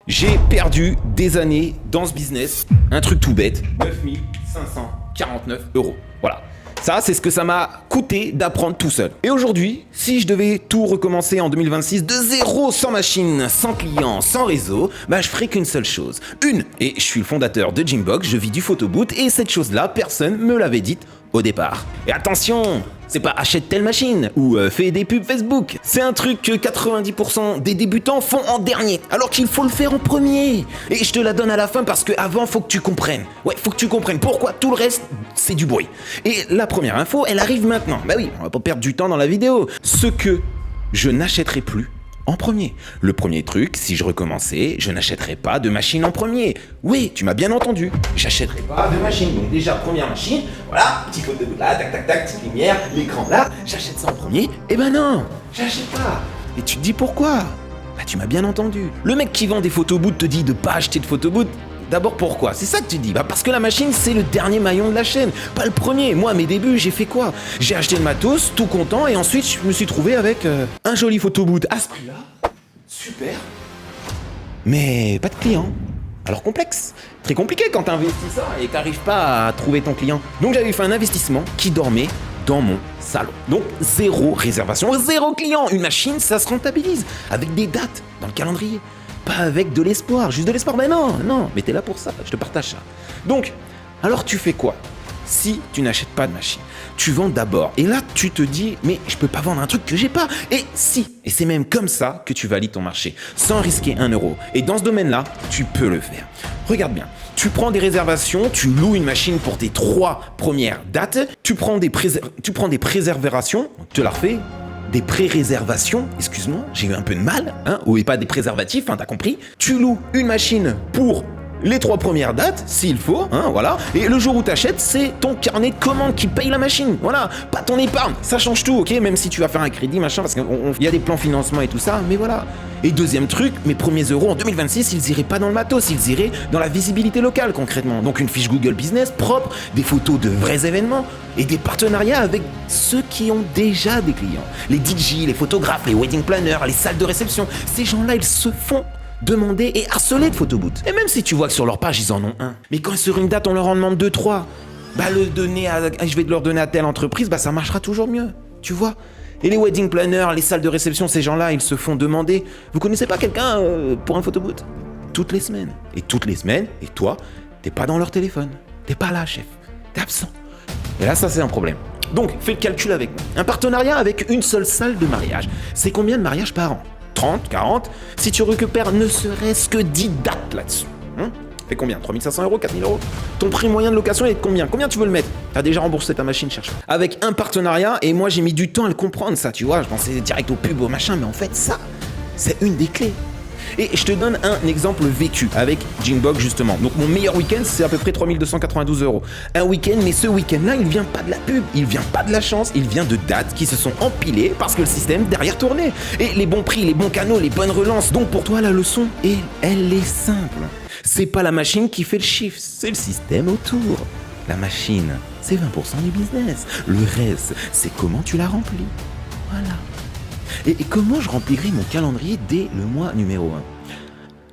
J'ai perdu des années dans ce business. Un truc tout bête, 9549 €. Voilà. Ça, c'est ce que ça m'a coûté d'apprendre tout seul. Et aujourd'hui, si je devais tout recommencer en 2026 de zéro, sans machine, sans client, sans réseau, bah je ferais qu'une seule chose. Et je suis le fondateur de Gymbox, je vis du photoboot, et cette chose-là, personne me l'avait dite au départ. Et attention, c'est pas achète telle machine ou fais des pubs Facebook. C'est un truc que 90% des débutants font en dernier, alors qu'il faut le faire en premier. Et je te la donne à la fin parce que avant, faut que tu comprennes. Ouais, faut que tu comprennes pourquoi tout le reste, c'est du bruit. Et la première info, elle arrive maintenant. Bah oui, on va pas perdre du temps dans la vidéo. Ce que je n'achèterai plus en premier. Le premier truc, si je recommençais, je n'achèterais pas de machine en premier. Oui, tu m'as bien entendu. J'achèterais pas de machine. Donc déjà, première machine, voilà, petit code de bout là, tac tac tac, petite lumière, l'écran là, j'achète ça en premier. Eh ben non, j'achète pas. Et tu te dis pourquoi? Bah tu m'as bien entendu. Le mec qui vend des photobooths te dit de pas acheter de photobooth. D'abord pourquoi? C'est ça que tu dis. Bah parce que la machine c'est le dernier maillon de la chaîne, pas le premier. Moi à mes débuts j'ai fait quoi? J'ai acheté le matos, tout content, et ensuite je me suis trouvé avec un joli photobooth à ce prix-là, super, mais pas de client. Alors complexe, très compliqué quand t'investis ça et t'arrives pas à trouver ton client. Donc j'avais fait un investissement qui dormait dans mon salon. Donc zéro réservation, zéro client. Une machine ça se rentabilise avec des dates dans le calendrier. Pas avec de l'espoir, juste de l'espoir. Mais non, mais t'es là pour ça, je te partage ça. Donc, alors tu fais quoi si tu n'achètes pas de machine? Tu vends d'abord. Et là, tu te dis, mais je peux pas vendre un truc que j'ai pas. Et si, et c'est même comme ça que tu valides ton marché, sans risquer 1 €. Et dans ce domaine-là, tu peux le faire. Regarde bien, tu prends des réservations, tu loues une machine pour tes 3 premières dates, tu prends des préservations, te la refais. Des pré-réservations, excuse-moi, j'ai eu un peu de mal, ou pas des préservatifs, t'as compris. Tu loues une machine pour les 3 premières dates, s'il faut, voilà. Et le jour où t'achètes, c'est ton carnet de commandes qui paye la machine, voilà. Pas ton épargne, ça change tout, ok. Même si tu vas faire un crédit, machin, parce qu'il y a des plans financement et tout ça, mais voilà. Et deuxième truc, mes premiers euros en 2026, ils iraient pas dans le matos, ils iraient dans la visibilité locale concrètement. Donc une fiche Google Business propre, des photos de vrais événements et des partenariats avec ceux qui ont déjà des clients. Les DJ, les photographes, les wedding planners, les salles de réception, ces gens-là, ils se font demander et harceler de photobooths. Et même si tu vois que sur leur page, ils en ont un. Mais quand sur une date, on leur en demande 2, 3, bah je vais leur donner à telle entreprise, bah ça marchera toujours mieux, tu vois. Et les wedding planners, les salles de réception, ces gens-là, ils se font demander. Vous connaissez pas quelqu'un pour un photobooth? Toutes les semaines. Et toutes les semaines, et toi, t'es pas dans leur téléphone. T'es pas là, chef. T'es absent. Et là, ça, c'est un problème. Donc, fais le calcul avec moi. Un partenariat avec une seule salle de mariage, c'est combien de mariages par an? 30, 40? Si tu récupères ne serait-ce que 10 dates là-dessus. Fait combien? 3 500 €, 4 000 €? Ton prix moyen de location est de combien? Combien tu veux le mettre? T'as déjà remboursé ta machine, cherche. Avec un partenariat, et moi j'ai mis du temps à le comprendre ça, tu vois, je pensais direct au pub, au machin, mais en fait ça, c'est une des clés. Et je te donne un exemple vécu avec Gymbox justement. Donc mon meilleur week-end, c'est à peu près 3 292 €. Un week-end, mais ce week-end-là, il vient pas de la pub, il vient pas de la chance, il vient de dates qui se sont empilées parce que le système derrière tournait. Et les bons prix, les bons canaux, les bonnes relances. Donc pour toi, la leçon, elle est simple. C'est pas la machine qui fait le chiffre, c'est le système autour. La machine, c'est 20% du business. Le reste, c'est comment tu la remplis. Voilà. Et comment je remplirai mon calendrier dès le mois numéro 1?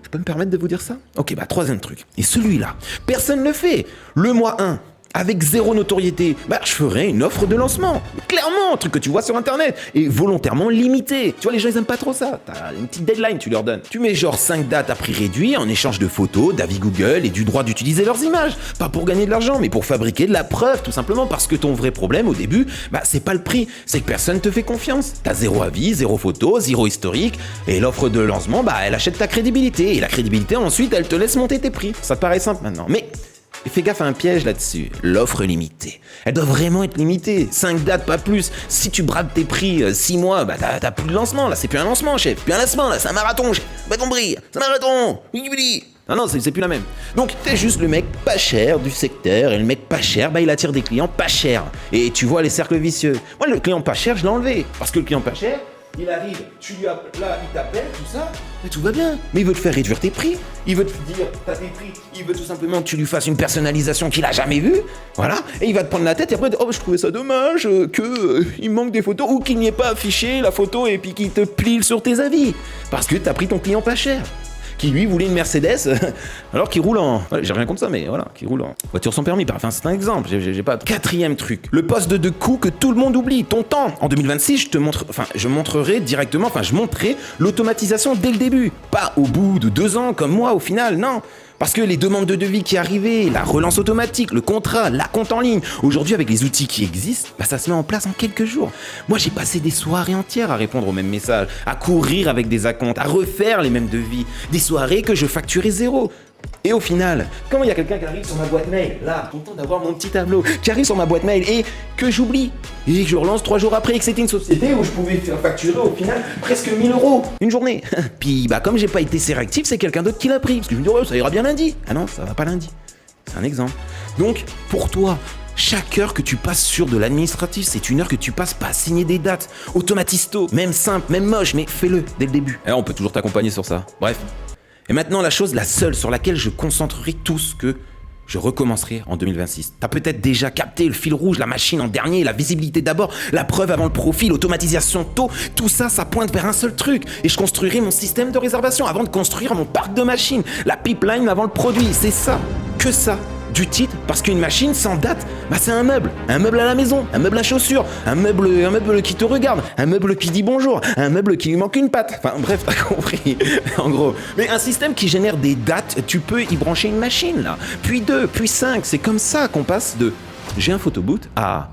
Je peux me permettre de vous dire ça? Ok, bah troisième truc. Et celui-là, personne ne le fait. Le mois 1, avec zéro notoriété, bah je ferai une offre de lancement. Clairement, un truc que tu vois sur internet. Et volontairement limité. Tu vois, les gens ils aiment pas trop ça. T'as une petite deadline, tu leur donnes. Tu mets genre 5 dates à prix réduit en échange de photos, d'avis Google et du droit d'utiliser leurs images. Pas pour gagner de l'argent, mais pour fabriquer de la preuve, tout simplement parce que ton vrai problème au début, bah c'est pas le prix, c'est que personne te fait confiance. T'as zéro avis, zéro photo, zéro historique, et l'offre de lancement, bah elle achète ta crédibilité. Et la crédibilité ensuite, elle te laisse monter tes prix. Ça te paraît simple maintenant, mais et fais gaffe à un piège là-dessus, l'offre limitée. Elle doit vraiment être limitée, 5 dates, pas plus. Si tu brades tes prix 6 mois, bah t'as plus de lancement, là c'est plus un lancement chef, plus un lancement, là c'est un marathon chef, pas ton prix, c'est un marathon, non, c'est plus la même. Donc t'es juste le mec pas cher du secteur, et le mec pas cher, bah il attire des clients pas chers. Et tu vois les cercles vicieux. Moi le client pas cher, je l'ai enlevé, parce que le client pas cher, il arrive, là, il t'appelle, tout ça, et tout va bien. Mais il veut te faire réduire tes prix, il veut te dire, t'as tes prix, il veut tout simplement que tu lui fasses une personnalisation qu'il a jamais vue, voilà, et il va te prendre la tête, et après, oh, je trouvais ça dommage il manque des photos, ou qu'il n'y ait pas affiché la photo, et puis qu'il te plie sur tes avis, parce que t'as pris ton client pas cher. qui lui voulait une Mercedes, alors qu'il roule en... Ouais, j'ai rien contre ça, mais voilà, qui roule en voiture sans permis. Enfin, c'est un exemple, j'ai pas... Quatrième truc, le poste de coût que tout le monde oublie, ton temps. En 2026, je montrerai l'automatisation dès le début. Pas au bout de 2 ans, comme moi, au final, non. Parce que les demandes de devis qui arrivaient, la relance automatique, le contrat, la compte en ligne, aujourd'hui avec les outils qui existent, ça se met en place en quelques jours. Moi j'ai passé des soirées entières à répondre aux mêmes messages, à courir avec des acomptes, à refaire les mêmes devis, des soirées que je facturais 0. Et au final, quand il y a quelqu'un qui arrive sur ma boîte mail, là, content d'avoir mon petit tableau, qui arrive sur ma boîte mail et que j'oublie, et que je relance 3 jours après et que c'était une société où je pouvais faire facturer au final presque 1000 € une journée. Puis comme j'ai pas été assez réactif, c'est quelqu'un d'autre qui l'a pris. Parce que je me dis, ouais, ça ira bien lundi. Ah non, ça va pas lundi. C'est un exemple. Donc, pour toi, chaque heure que tu passes sur de l'administratif, c'est une heure que tu passes pas à signer des dates. Automatisto, même simple, même moche, mais fais-le dès le début. Et on peut toujours t'accompagner sur ça. Bref. Et maintenant, la seule sur laquelle je concentrerai tout ce que je recommencerai en 2026. T'as peut-être déjà capté le fil rouge, la machine en dernier, la visibilité d'abord, la preuve avant le profil, l'automatisation tôt. Tout ça, ça pointe vers un seul truc. Et je construirai mon système de réservation avant de construire mon parc de machines. La pipeline avant le produit, c'est ça. Que ça. Du titre, parce qu'une machine sans date, c'est un meuble à la maison, un meuble à chaussures, un meuble qui te regarde, un meuble qui dit bonjour, un meuble qui lui manque une patte. Enfin bref, t'as compris, en gros. Mais un système qui génère des dates, tu peux y brancher une machine là, puis 2, puis 5, c'est comme ça qu'on passe de j'ai un photoboot à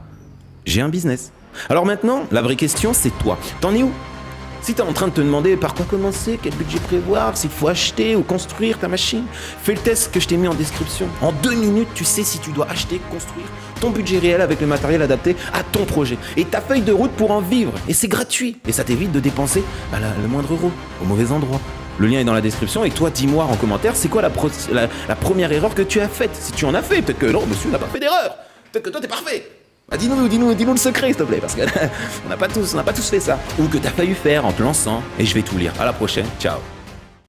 j'ai un business. Alors maintenant, la vraie question c'est toi, t'en es où ? Si t'es en train de te demander par quoi commencer, quel budget prévoir, s'il faut acheter ou construire ta machine, fais le test que je t'ai mis en description. En 2 minutes, tu sais si tu dois acheter, construire ton budget réel avec le matériel adapté à ton projet et ta feuille de route pour en vivre. Et c'est gratuit. Et ça t'évite de dépenser le moindre euro au mauvais endroit. Le lien est dans la description et toi, dis-moi en commentaire, c'est quoi la première erreur que tu as faite ? Si tu en as fait, peut-être que non, monsieur n'a pas fait d'erreur. Peut-être que toi, t'es parfait. Dis-nous le secret, s'il te plaît, parce que on n'a pas tous fait ça. Ou que t'as failli faire en te lançant, et je vais tout lire. À la prochaine, ciao.